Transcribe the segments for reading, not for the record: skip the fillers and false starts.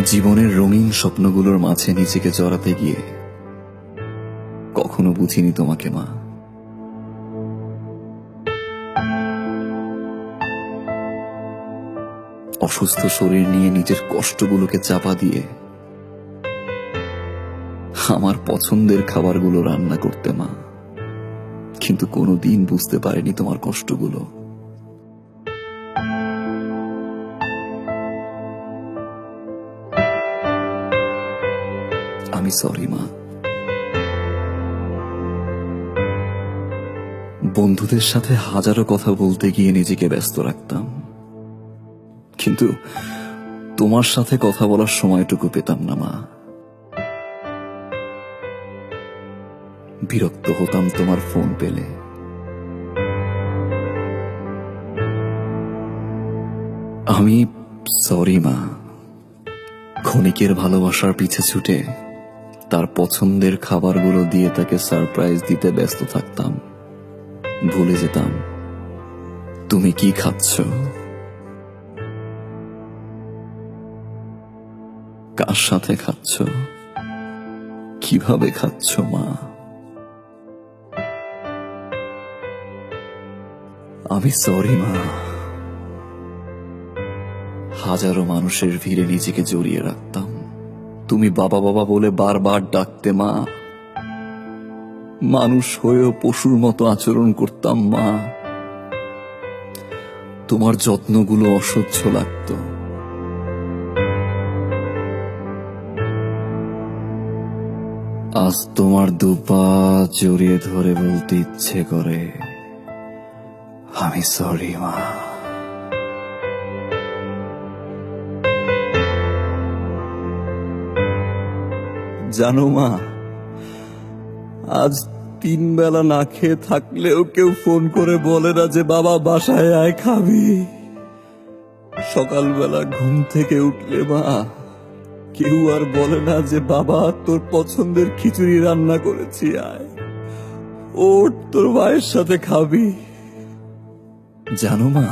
জীবনের রঙিন স্বপ্নগুলোর মাঝে নিজেকে জড়াতে গিয়ে কখনো বুঝিনি তোমাকে মা। অসুস্থ শরীর নিয়ে নিজের কষ্টগুলোকে চাপা দিয়ে আমার পছন্দের খাবারগুলো রান্না করতে মা, কিন্তু কোনোদিন বুঝতে পারিনি তোমার কষ্টগুলো। আমি সরি মা। বন্ধুদের সাথে হাজারো কথা বলতে গিয়ে নিজেকে ব্যস্ত রাখতাম, কিন্তু তোমার সাথে কথা বলার সময়টুকু পেতাম না মা। বিরক্ত হতাম তোমার ফোন পেলে। আমি সরি মা। ক্ষণিকের ভালোবাসার পিছে ছুটে তার পছন্দের খাবারগুলো দিয়ে তাকে সারপ্রাইজ দিতে ব্যস্ত থাকতাম। ভুলে যেতাম তুমি কি খাচ্ছ, কার সাথে খাচ্ছ, কিভাবে খাচ্ছ মা। আমি সরি মা। হাজারো মানুষের ভিড়ে নিজেকে জড়িয়ে রাখতাম। তুমি বাবা বাবা বলে বারবার ডাকতে মা। মানুষ হয়েও পশুর মতো আচরণ করতাম মা। তোমার যত্নগুলো অসহ্য লাগত। আজ তোমার দুপা জড়িয়ে ধরে বলতে ইচ্ছে করে আমি সরি মা। জানো মা, আজ 3 বেলা না খেয়ে থাকলেও কেউ ফোন করে বলে না যে বাবা বাসায় আয় খাবি। সকালবেলা ঘুম থেকে উঠলে মা, কেউ আর বলে না যে বাবা তোর পছন্দের খিচুড়ি রান্না করেছি, আয় ওঠ তোর মায়ের সাথে খাবি। জানো মা,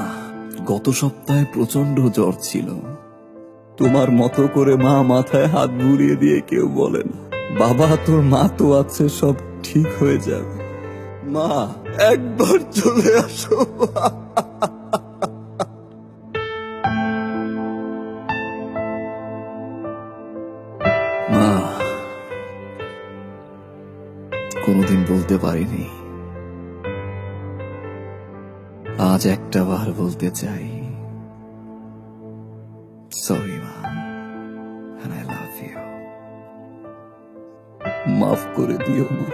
গত সপ্তাহে প্রচন্ড জ্বর ছিল। তোমার মতো করে মা মাথায় হাত বুলিয়ে দিয়ে কেউ বলে না বাবা তোর মা তো আছে, সব ঠিক হয়ে যাবে। মা একবার চলে আসো মা। কোনোদিন বলতে পারিনি, আজ একটা বার বলতে চাই সরি মা, and I love you। মাফ করে দিও মা।